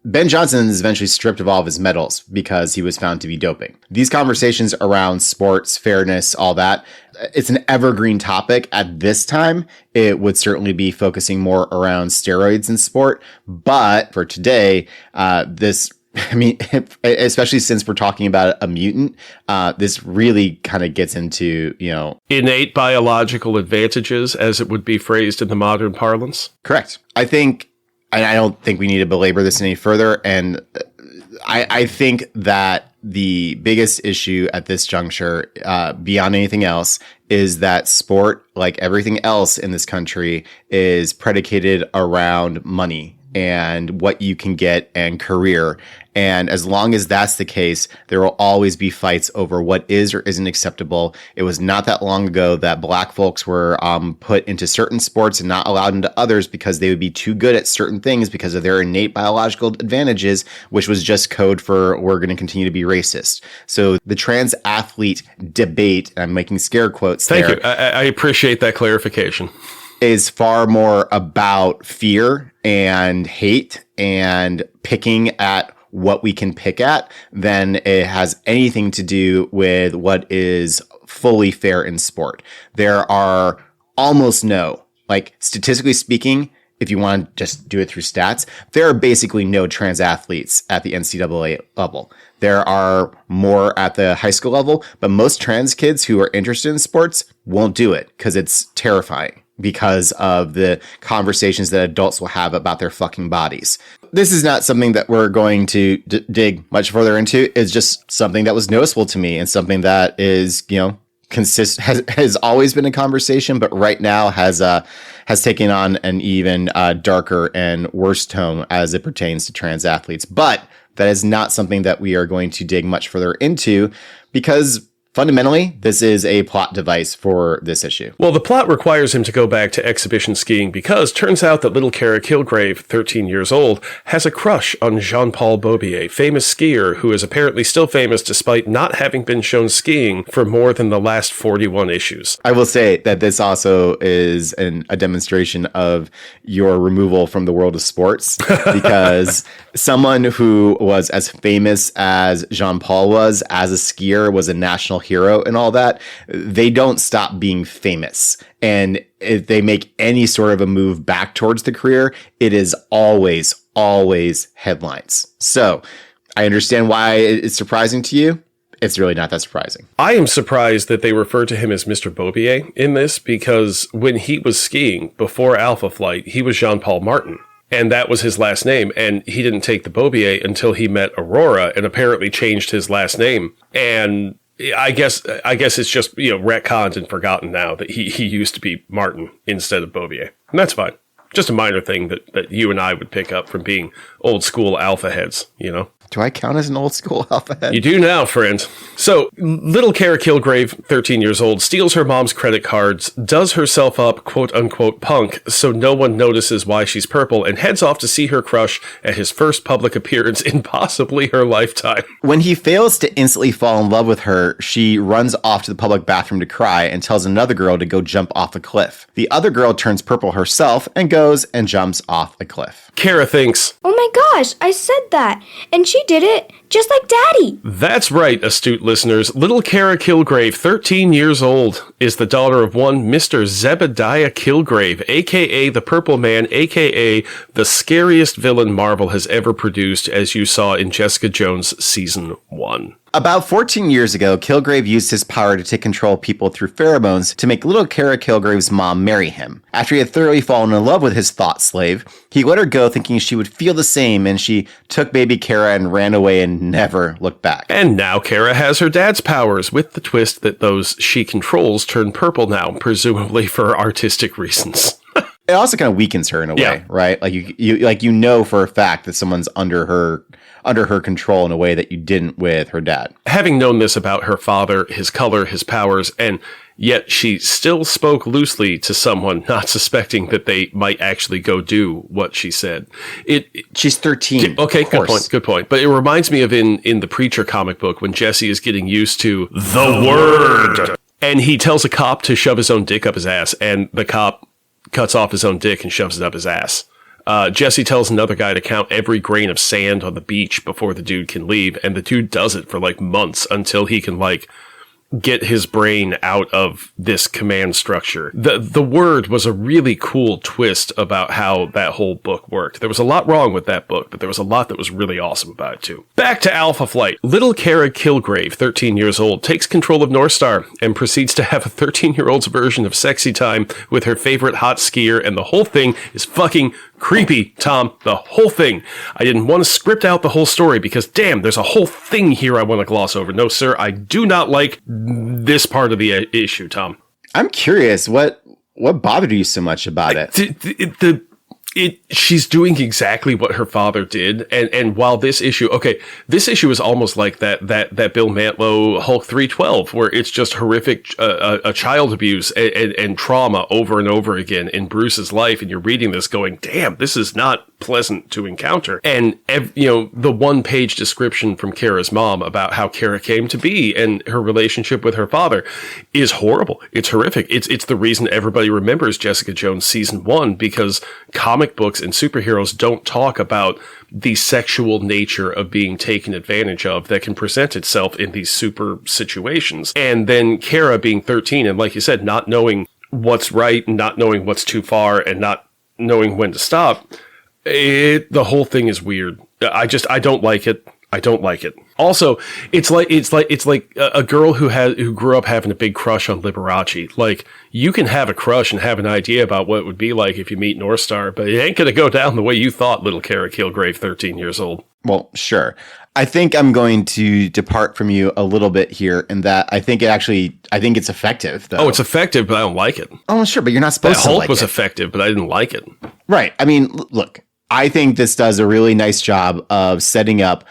Ben Johnson is eventually stripped of all of his medals because he was found to be doping. These conversations around sports, fairness, all that, it's an evergreen topic. At this time, it would certainly be focusing more around steroids in sport. But for today, especially since we're talking about a mutant, this really kind of gets into, innate biological advantages, as it would be phrased in the modern parlance. Correct. I don't think we need to belabor this any further. And I think that the biggest issue at this juncture, beyond anything else, is that sport, like everything else in this country, is predicated around money and what you can get and career. And as long as that's the case, there will always be fights over what is or isn't acceptable. It was not that long ago that black folks were put into certain sports and not allowed into others because they would be too good at certain things because of their innate biological advantages, which was just code for we're going to continue to be racist. So the trans athlete debate, I'm making scare quotes Thank you. I appreciate that clarification. Is far more about fear and hate and picking at what we can pick at than it has anything to do with what is fully fair in sport. There are almost statistically speaking, if you want to just do it through stats, there are basically no trans athletes at the NCAA level. There are more at the high school level, but most trans kids who are interested in sports won't do it because it's terrifying because of the conversations that adults will have about their fucking bodies. This is not something that we're going to dig much further into. It's just something that was noticeable to me and something that is, has always been a conversation, but right now has taken on an even darker and worse tone as it pertains to trans athletes. But that is not something that we are going to dig much further into because fundamentally, this is a plot device for this issue. Well, the plot requires him to go back to exhibition skiing because turns out that little Kara Kilgrave, 13 years old, has a crush on Jean-Paul Beaubier, famous skier who is apparently still famous despite not having been shown skiing for more than the last 41 issues. I will say that this also is a demonstration of your removal from the world of sports because someone who was as famous as Jean-Paul was as a skier, was a national hero and all that, they don't stop being famous. And if they make any sort of a move back towards the career, it is always headlines. So I understand why it's surprising to you. It's really not that surprising. I am surprised that they refer to him as Mr. Beaubier in this because when he was skiing before Alpha Flight, he was Jean-Paul Martin. And that was his last name. And he didn't take the Beaubier until he met Aurora and apparently changed his last name. And I guess it's just, retconned and forgotten now that he used to be Martin instead of Beaubier. And that's fine. Just a minor thing that you and I would pick up from being old school alpha heads, Do I count as an old school alpha head? You do now, friend. So, little Kara Kilgrave, 13 years old, steals her mom's credit cards, does herself up, quote-unquote, punk, so no one notices why she's purple, and heads off to see her crush at his first public appearance in possibly her lifetime. When he fails to instantly fall in love with her, she runs off to the public bathroom to cry and tells another girl to go jump off a cliff. The other girl turns purple herself and goes and jumps off a cliff. Kara thinks, "Oh my gosh, I said that, and she did it just like Daddy." That's right, astute listeners. Little Kara Kilgrave, 13 years old, is the daughter of one Mr. Zebediah Kilgrave, a.k.a. the Purple Man, a.k.a. the scariest villain Marvel has ever produced, as you saw in Jessica Jones Season 1. About 14 years ago, Kilgrave used his power to take control of people through pheromones to make little Kara Kilgrave's mom marry him. After he had thoroughly fallen in love with his thought slave, he let her go thinking she would feel the same, and she took baby Kara and ran away and never looked back. And now Kara has her dad's powers, with the twist that those she controls turn purple now, presumably for artistic reasons. It also kind of weakens her in a way, right? Like you know for a fact that someone's under her control in a way that you didn't with her dad. Having known this about her father, his color, his powers, and yet she still spoke loosely to someone, not suspecting that they might actually go do what she said. She's 13. Okay, good point. But it reminds me of in the Preacher comic book when Jesse is getting used to the word. And he tells a cop to shove his own dick up his ass, and the cop cuts off his own dick and shoves it up his ass. Jesse tells another guy to count every grain of sand on the beach before the dude can leave, and the dude does it for like months until he can like get his brain out of this command structure. The word was a really cool twist about how that whole book worked. There was a lot wrong with that book, but there was a lot that was really awesome about it too. Back to Alpha Flight. Little Kara Kilgrave, 13 years old, takes control of North Star and proceeds to have a 13-year-old's version of sexy time with her favorite hot skier, and the whole thing is fucking creepy, Tom. The whole thing. I didn't want to script out the whole story because, damn, there's a whole thing here I want to gloss over. No, sir, I do not like this part of the issue, Tom. I'm curious, what bothered you so much about it? She's doing exactly what her father did, and while this issue is almost like that Bill Mantlo Hulk 312, where it's just horrific a child abuse and trauma over and over again in Bruce's life, and you're reading this going, damn, this is not pleasant to encounter. And the one-page description from Kara's mom about how Kara came to be and her relationship with her father is horrible. It's horrific. It's the reason everybody remembers Jessica Jones season 1, because comic books and superheroes don't talk about the sexual nature of being taken advantage of that can present itself in these super situations. And then Kara being 13 and, like you said, not knowing what's right, not knowing what's too far, and not knowing when to stop. The whole thing is weird. I don't like it. I don't like it. Also, it's like a girl who grew up having a big crush on Liberace. Like, you can have a crush and have an idea about what it would be like if you meet North Star, but it ain't gonna go down the way you thought, little Kara Kilgrave, 13 years old. Well, sure. I think I'm going to depart from you a little bit here in that I think it's effective, though. Oh, it's effective, but I don't like it. Oh, sure, but you're not supposed to like it. Hulk was effective, but I didn't like it. Right. I mean, look, I think this does a really nice job of setting up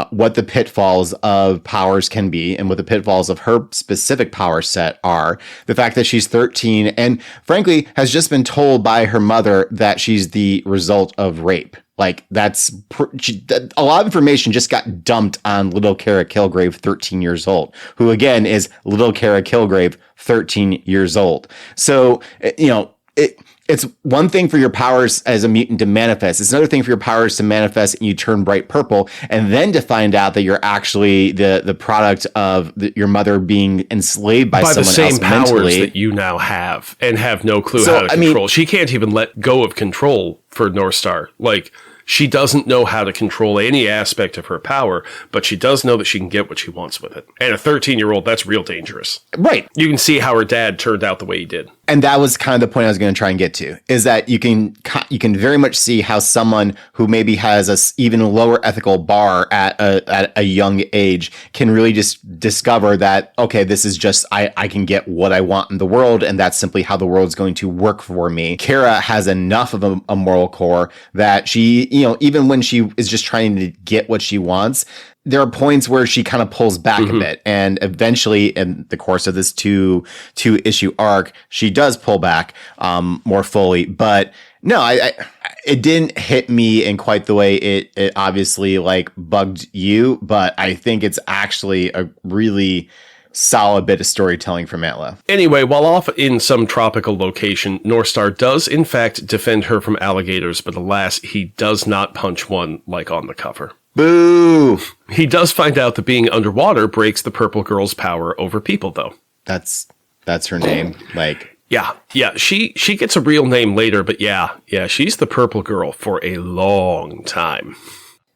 what the pitfalls of powers can be and what the pitfalls of her specific power set are. The fact that she's 13 and frankly has just been told by her mother that she's the result of rape. Like, a lot of information just got dumped on little Kara Kilgrave, 13 years old, who again is little Kara Kilgrave, 13 years old. So, it's one thing for your powers as a mutant to manifest. It's another thing for your powers to manifest and you turn bright purple, and then to find out that you're actually the product of your mother being enslaved by someone else mentally. By the same powers that you now have and have no clue how to control. She can't even let go of control for North Star. Like, she doesn't know how to control any aspect of her power, but she does know that she can get what she wants with it. And a 13-year-old, that's real dangerous. Right. You can see how her dad turned out the way he did. And that was kind of the point I was going to try and get to, is that you can very much see how someone who maybe has a even lower ethical bar at a young age can really just discover that, okay, this is just, I can get what I want in the world, and that's simply how the world's going to work for me. Kara has enough of a moral core that she, even when she is just trying to get what she wants, there are points where she kind of pulls back a bit, and eventually in the course of this two issue arc, she does pull back more fully. But no, it didn't hit me in quite the way it obviously like bugged you, but I think it's actually a really solid bit of storytelling from Mantlo. Anyway, while off in some tropical location, North Star does in fact defend her from alligators, but alas, he does not punch one like on the cover. Boo! He does find out that being underwater breaks the purple girl's power over people, though. That's her name. Like, yeah. She gets a real name later, but yeah, she's the purple girl for a long time.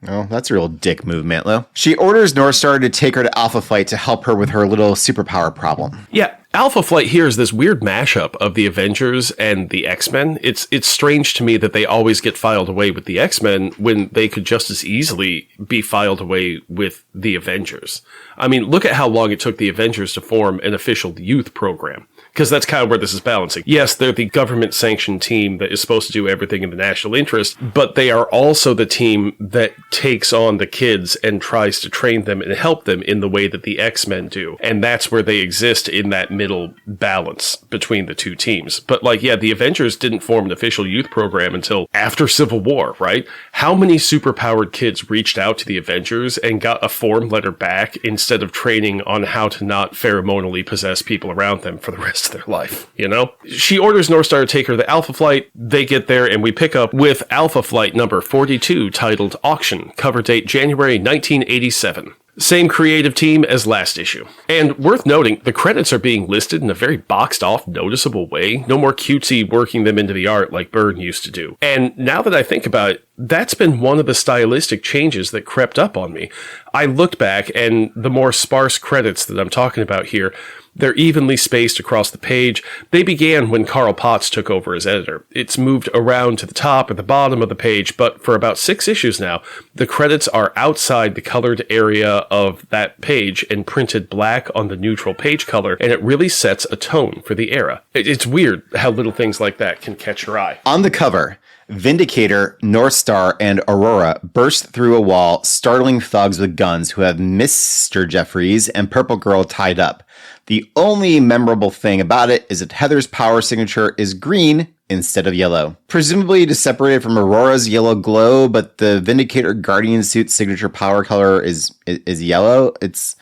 Oh, that's a real dick move, Mantlo. She orders Northstar to take her to Alpha Flight to help her with her little superpower problem. Yeah, Alpha Flight here is this weird mashup of the Avengers and the X-Men. It's strange to me that they always get filed away with the X-Men when they could just as easily be filed away with the Avengers. I mean, look at how long it took the Avengers to form an official youth program. Because that's kind of where this is balancing. Yes, they're the government-sanctioned team that is supposed to do everything in the national interest, but they are also the team that takes on the kids and tries to train them and help them in the way that the X-Men do. And that's where they exist in that middle balance between the two teams. But the Avengers didn't form an official youth program until after Civil War, right? How many superpowered kids reached out to the Avengers and got a form letter back instead of training on how to not pheromonially possess people around them for the rest of their life, you know? She orders Northstar to take her to Alpha Flight. They get there and we pick up with Alpha Flight number 42 titled Auction, cover date January 1987. Same creative team as last issue. And worth noting, the credits are being listed in a very boxed off, noticeable way. No more cutesy working them into the art like Byrne used to do. And now that I think about it, that's been one of the stylistic changes that crept up on me. I looked back and the more sparse credits that I'm talking about here, they're evenly spaced across the page. They began when Carl Potts took over as editor. It's moved around to the top or the bottom of the page, but for about 6 issues now, the credits are outside the colored area of that page and printed black on the neutral page color, and it really sets a tone for the era. It's weird how little things like that can catch your eye. On the cover, Vindicator, Northstar, and Aurora burst through a wall, startling thugs with guns who have Mr. Jeffries and Purple Girl tied up. The only memorable thing about it is that Heather's power signature is green instead of yellow. Presumably to separate it from Aurora's yellow glow, but the Vindicator Guardian suit's signature power color is yellow.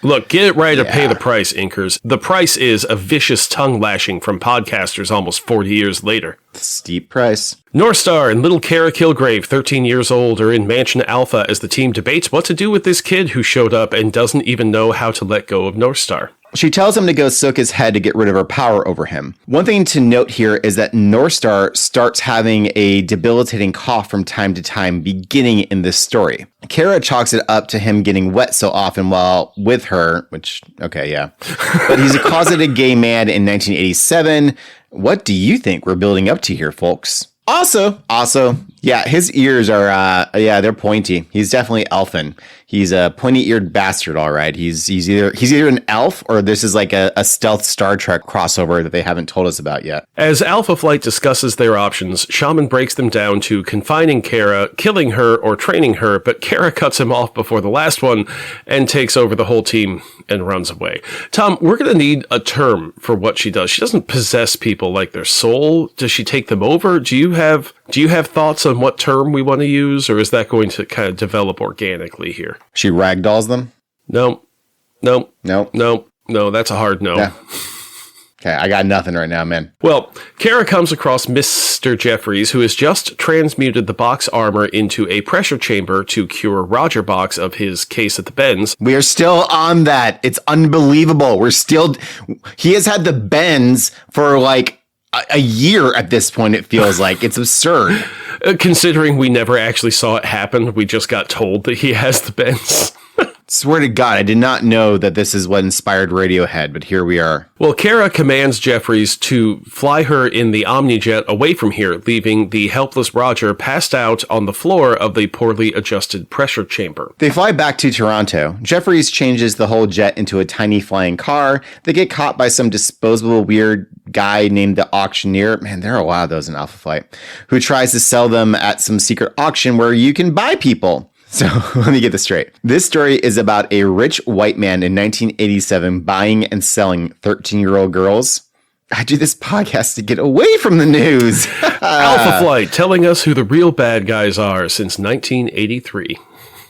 Look, get it right or pay the price, Inkers. The price is a vicious tongue lashing from podcasters almost 40 years later. Steep price. Northstar and little Kara Kilgrave, 13 years old, are in Mansion Alpha as the team debates what to do with this kid who showed up and doesn't even know how to let go of Northstar. She tells him to go soak his head to get rid of her power over him. One thing to note here is that Northstar starts having a debilitating cough from time to time beginning in this story. Kara chalks it up to him getting wet so often while with her, which, okay, yeah. But he's a closeted gay man in 1987. What do you think we're building up to here, folks? Also, yeah, his ears are, they're pointy. He's definitely elfin. He's a pointy-eared bastard, all right. He's either an elf or this is like a stealth Star Trek crossover that they haven't told us about yet. As Alpha Flight discusses their options, Shaman breaks them down to confining Kara, killing her, or training her, but Kara cuts him off before the last one and takes over the whole team and runs away. Tom, we're going to need a term for what she does. She doesn't possess people like their soul. Does she take them over? Do you have thoughts on what term we want to use, or is that going to kind of develop organically here? She ragdolls them? No, that's a hard no. Yeah. Okay, I got nothing right now, man. Well, Kara comes across Mr. Jeffries, who has just transmuted the box armor into a pressure chamber to cure Roger Box of his case at the bends. We are still on that. It's unbelievable. He has had the bends for like a year at this point, it feels like. It's absurd. Considering we never actually saw it happen, we just got told that he has the bends. Swear to God, I did not know that this is what inspired Radiohead, but here we are. Well, Kara commands Jeffries to fly her in the Omnijet away from here, leaving the helpless Roger passed out on the floor of the poorly adjusted pressure chamber. They fly back to Toronto. Jeffries changes the whole jet into a tiny flying car. They get caught by some disposable weird guy named the Auctioneer. Man, there are a lot of those in Alpha Flight. Who tries to sell them at some secret auction where you can buy people. So let me get this straight. This story is about a rich white man in 1987 buying and selling 13-year-old girls. I do this podcast to get away from the news. Alpha Flight telling us who the real bad guys are since 1983.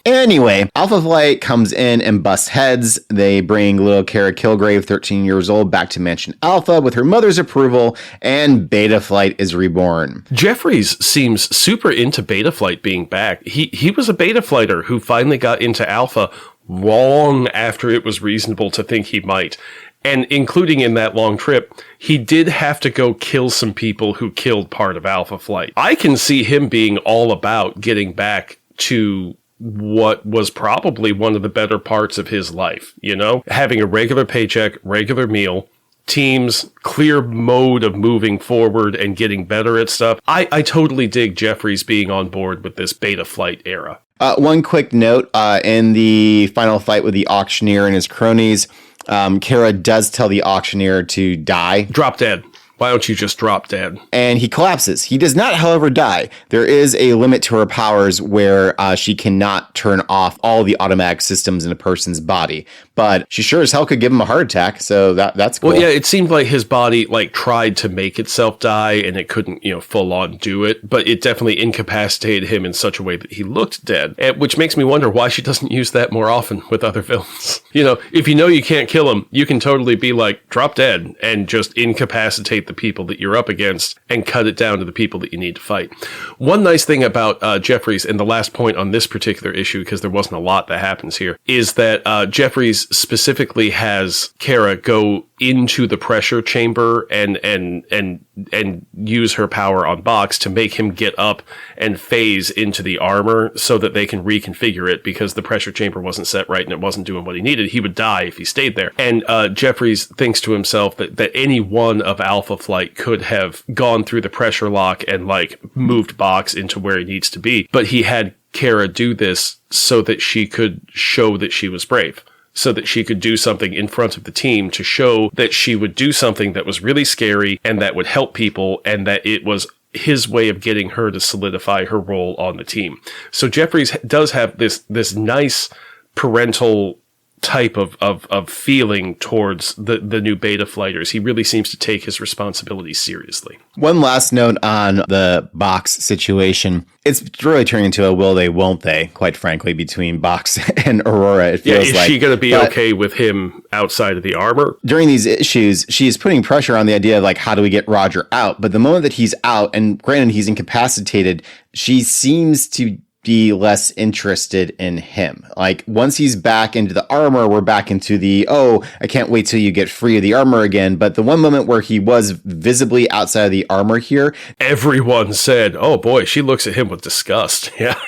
Anyway, Alpha Flight comes in and busts heads. They bring little Kara Kilgrave, 13 years old, back to Mansion Alpha with her mother's approval, and Beta Flight is reborn. Jeffries seems super into Beta Flight being back. He was a Beta Flighter who finally got into Alpha long after it was reasonable to think he might. And including in that long trip, he did have to go kill some people who killed part of Alpha Flight. I can see him being all about getting back to what was probably one of the better parts of his life, you know? Having a regular paycheck, regular meal, teams, clear mode of moving forward and getting better at stuff. I totally dig Jeffries being on board with this Beta Flight era. One quick note, in the final fight with the auctioneer and his cronies, Kara does tell the auctioneer to die. Drop dead. Why don't you just drop dead? And he collapses. He does not, however, die. There is a limit to her powers where she cannot turn off all the automatic systems in a person's body. But she sure as hell could give him a heart attack, so that's cool. Well, yeah, it seemed like his body tried to make itself die, and it couldn't, full on do it. But it definitely incapacitated him in such a way that he looked dead, which makes me wonder why she doesn't use that more often with other villains. If you can't kill him, you can totally be like, drop dead, and just incapacitate the people that you're up against and cut it down to the people that you need to fight. One nice thing about Jeffries, and the last point on this particular issue, because there wasn't a lot that happens here, is that Jeffries specifically has Kara go into the pressure chamber and use her power on Box to make him get up and phase into the armor so that they can reconfigure it, because the pressure chamber wasn't set right and it wasn't doing what he needed. He would die if he stayed there. And Jeffries thinks to himself that any one of Alpha Flight could have gone through the pressure lock and moved Box into where he needs to be. But he had Kara do this so that she could show that she was brave, so that she could do something in front of the team to show that she would do something that was really scary and that would help people, and that it was his way of getting her to solidify her role on the team. So Jeffries does have this nice parental type of feeling towards the new Beta fighters. He really seems to take his responsibilities seriously. One last note on the Box situation. It's really turning into a will they, won't they, quite frankly, between Box and Aurora. It feels is like. She going to be okay with him outside of the armor? During these issues, she is putting pressure on the idea of how do we get Roger out? But the moment that he's out, and granted he's incapacitated, she seems to be less interested in him. Once he's back into the armor, we're back into I can't wait till you get free of the armor again. But the one moment where he was visibly outside of the armor here, everyone said, oh boy, she looks at him with disgust. Yeah.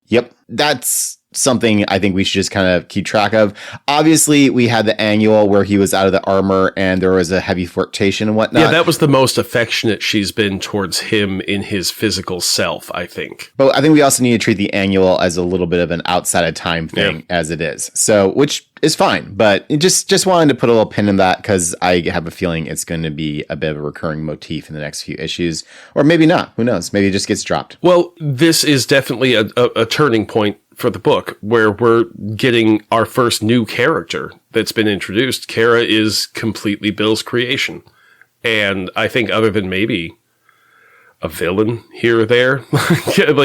Yep. That's something I think we should just kind of keep track of. Obviously, we had the annual where he was out of the armor and there was a heavy flirtation and whatnot. Yeah, that was the most affectionate she's been towards him in his physical self, I think. But I think we also need to treat the annual as a little bit of an outside of time thing as it is. So, which is fine, but just wanted to put a little pin in that because I have a feeling it's going to be a bit of a recurring motif in the next few issues, or maybe not. Who knows? Maybe it just gets dropped. Well, this is definitely a turning point for the book, where we're getting our first new character that's been introduced. Kara is completely Bill's creation. And I think other than maybe a villain here or there,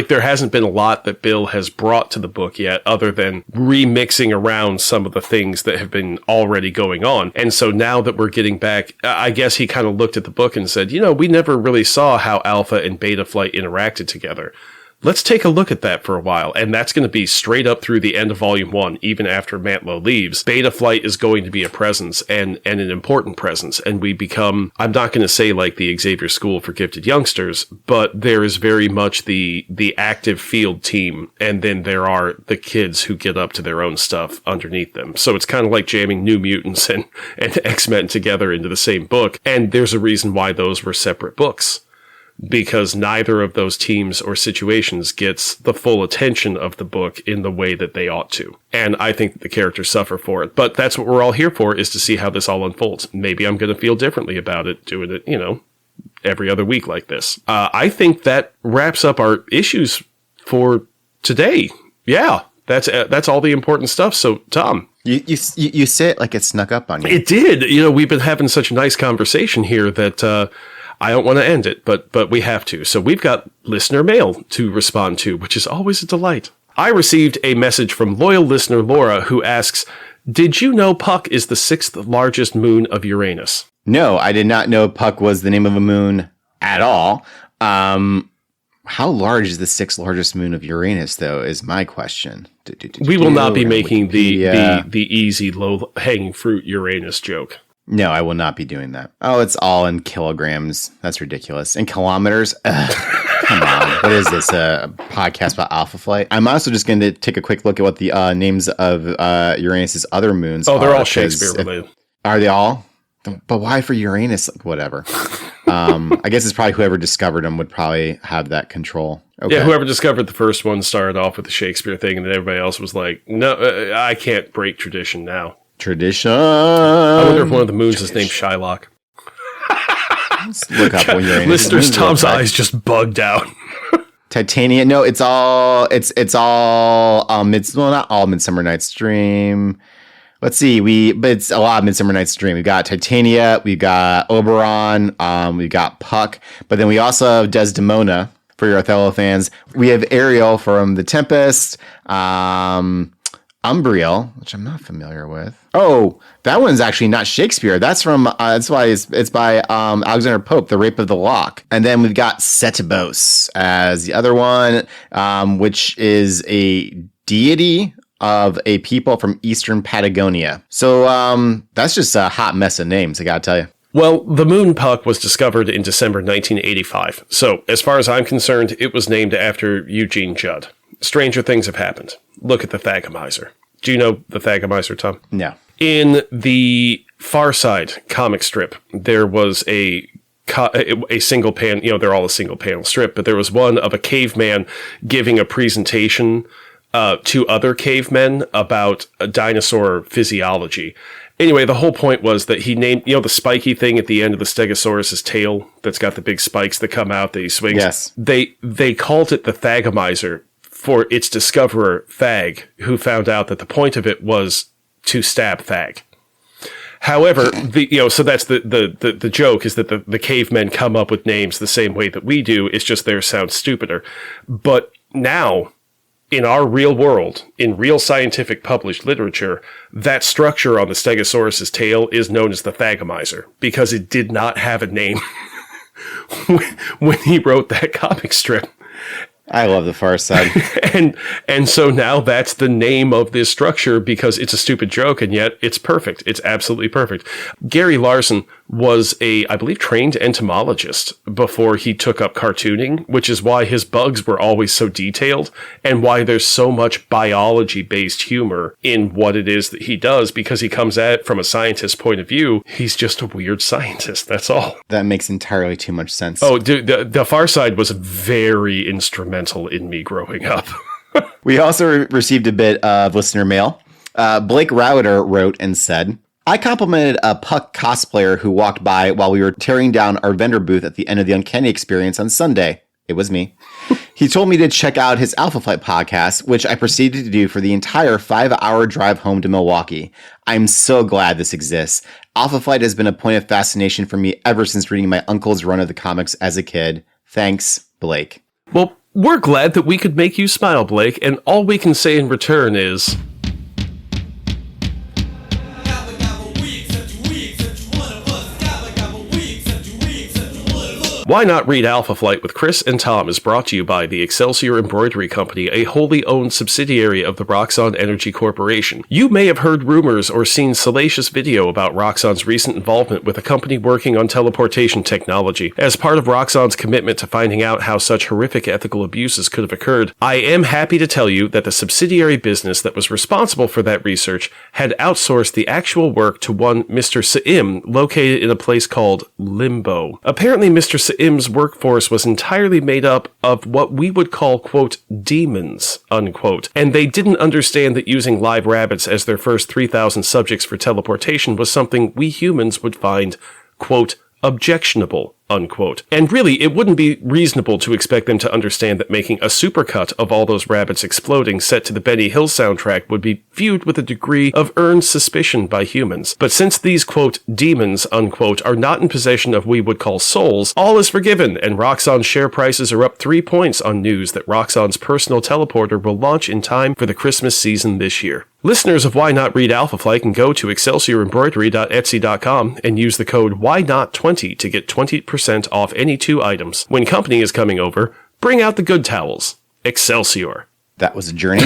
there hasn't been a lot that Bill has brought to the book yet, other than remixing around some of the things that have been already going on. And so now that we're getting back, I guess he kind of looked at the book and said, we never really saw how Alpha and Beta Flight interacted together. Let's take a look at that for a while, and that's going to be straight up through the end of Volume 1, even after Mantlo leaves. Beta Flight is going to be a presence, and an important presence, and we become, I'm not going to say like the Xavier School for Gifted Youngsters, but there is very much the active field team, and then there are the kids who get up to their own stuff underneath them. So it's kind of like jamming New Mutants and X-Men together into the same book, and there's a reason why those were separate books, because neither of those teams or situations gets the full attention of the book in the way that they ought to. And I think that the characters suffer for it. But that's what we're all here for, is to see how this all unfolds. Maybe I'm going to feel differently about it, doing it, every other week like this. I think that wraps up our issues for today. Yeah, that's all the important stuff. So, Tom. You say it like it snuck up on you. It did. We've been having such a nice conversation here that I don't want to end it, but we have to. So we've got listener mail to respond to, which is always a delight. I received a message from loyal listener Laura, who asks, did you know Puck is the 6th largest moon of Uranus? No, I did not know Puck was the name of a moon at all. How large is the 6th largest moon of Uranus, though, is my question. We will not be making the easy, low-hanging fruit Uranus joke. No, I will not be doing that. Oh, it's all in kilograms. That's ridiculous. In kilometers? Come on. What is this? A podcast about Alpha Flight? I'm also just going to take a quick look at what the names of Uranus's other moons are. Oh, they're all Shakespeare related. Are they all? But why for Uranus? Whatever. I guess it's probably whoever discovered them would probably have that control. Okay. Yeah, whoever discovered the first one started off with the Shakespeare thing, and then everybody else was like, no, I can't break tradition now. Tradition. I wonder if one of the moons is named Shylock. Let's look up when Uranus. Listeners, Tom's eyes just bugged out. Titania. No, it's all not all Midsummer Night's Dream. Let's see. But it's a lot of Midsummer Night's Dream. We've got Titania, we've got Oberon, we've got Puck, but then we also have Desdemona for your Othello fans. We have Ariel from The Tempest, Umbriel, which I'm not familiar with. Oh, that one's actually not Shakespeare. That's from that's why it's by Alexander Pope, The Rape of the Lock. And then we've got Setebos as the other one, which is a deity of a people from eastern Patagonia. So that's just a hot mess of names, I gotta tell you. Well, the moon Puck was discovered in December 1985. So, as far as I'm concerned, it was named after Eugene Judd. Stranger things have happened. Look at the Thagomizer. Do you know the Thagomizer, Tom? No. In the Far Side comic strip, there was a single pan, they're all a single panel strip, but there was one of a caveman giving a presentation to other cavemen about dinosaur physiology. Anyway, the whole point was that he named, the spiky thing at the end of the Stegosaurus's tail that's got the big spikes that come out that he swings. Yes. They called it the Thagomizer for its discoverer, Thag, who found out that the point of it was to stab Thag. However, so that's the joke is that the cavemen come up with names the same way that we do. It's just theirs sounds stupider. But now, in our real world, in real scientific published literature, that structure on the Stegosaurus's tail is known as the Thagomizer because it did not have a name when he wrote that comic strip. I love the Far Side. and so now that's the name of this structure because it's a stupid joke, and yet it's perfect. It's absolutely perfect. Gary Larson was I believe, trained entomologist before he took up cartooning, which is why his bugs were always so detailed and why there's so much biology-based humor in what it is that he does, because he comes at it from a scientist's point of view. He's just a weird scientist, that's all. That makes entirely too much sense. Oh, dude, the Far Side was very instrumental in me growing up. We also received a bit of listener mail. Blake Router wrote and said, I complimented a Puck cosplayer who walked by while we were tearing down our vendor booth at the end of the Uncanny Experience on Sunday. It was me. He told me to check out his Alpha Flight podcast, which I proceeded to do for the entire 5-hour drive home to Milwaukee. I'm so glad this exists. Alpha Flight has been a point of fascination for me ever since reading my uncle's run of the comics as a kid. Thanks, Blake. Well, we're glad that we could make you smile, Blake, and all we can say in return is... Why Not Read Alpha Flight with Chris and Tom is brought to you by the Excelsior Embroidery Company, a wholly owned subsidiary of the Roxxon Energy Corporation. You may have heard rumors or seen salacious video about Roxxon's recent involvement with a company working on teleportation technology. As part of Roxxon's commitment to finding out how such horrific ethical abuses could have occurred, I am happy to tell you that the subsidiary business that was responsible for that research had outsourced the actual work to one Mr. Sa'im, located in a place called Limbo. Apparently, Mr. Sa'im's workforce was entirely made up of what we would call, quote, demons, unquote, and they didn't understand that using live rabbits as their first 3,000 subjects for teleportation was something we humans would find, quote, objectionable, unquote. And really, it wouldn't be reasonable to expect them to understand that making a supercut of all those rabbits exploding set to the Benny Hill soundtrack would be viewed with a degree of earned suspicion by humans. But since these, quote, demons, unquote, are not in possession of we would call souls, all is forgiven, and Roxxon's share prices are up 3 points on news that Roxxon's personal teleporter will launch in time for the Christmas season this year. Listeners of Why Not Read Alpha Flight can go to ExcelsiorEmbroidery.etsy.com and use the code WHYNOT20 to get 20% off any 2 items. When company is coming over, bring out the good towels. Excelsior. That was a journey.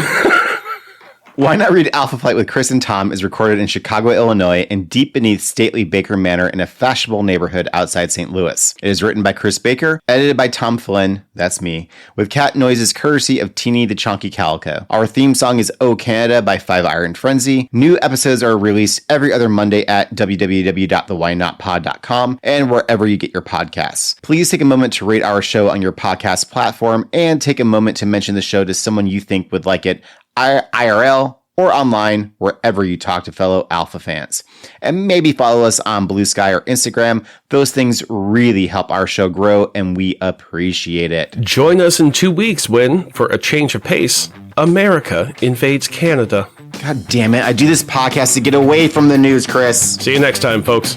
Why Not Read Alpha Flight with Chris and Tom is recorded in Chicago, Illinois, and deep beneath stately Baker Manor in a fashionable neighborhood outside St. Louis. It is written by Chris Baker, edited by Tom Flynn, that's me, with cat noises courtesy of Teeny the Chonky Calico. Our theme song is Oh Canada by Five Iron Frenzy. New episodes are released every other Monday at www.thewhynotpod.com and wherever you get your podcasts. Please take a moment to rate our show on your podcast platform and take a moment to mention the show to someone you think would like it IRL or online, wherever you talk to fellow Alpha fans. And maybe follow us on Blue Sky or Instagram. Those things really help our show grow, and we appreciate it. Join us in 2 weeks when, for a change of pace, America invades Canada. God damn it. I do this podcast to get away from the news, Chris. See you next time, folks.